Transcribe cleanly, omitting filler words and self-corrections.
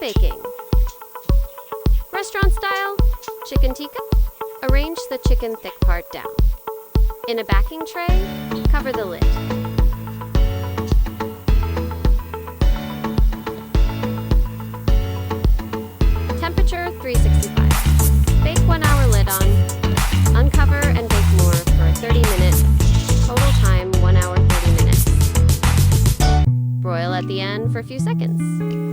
baking. Restaurant style, chicken tikka. Arrange the chicken thick part down. In a baking tray, cover the lid. Temperature 365. Bake 1 hour lid on. Uncover and bake more for 30 minutes. Total time 1 hour 30 minutes. Broil at the end for a few seconds.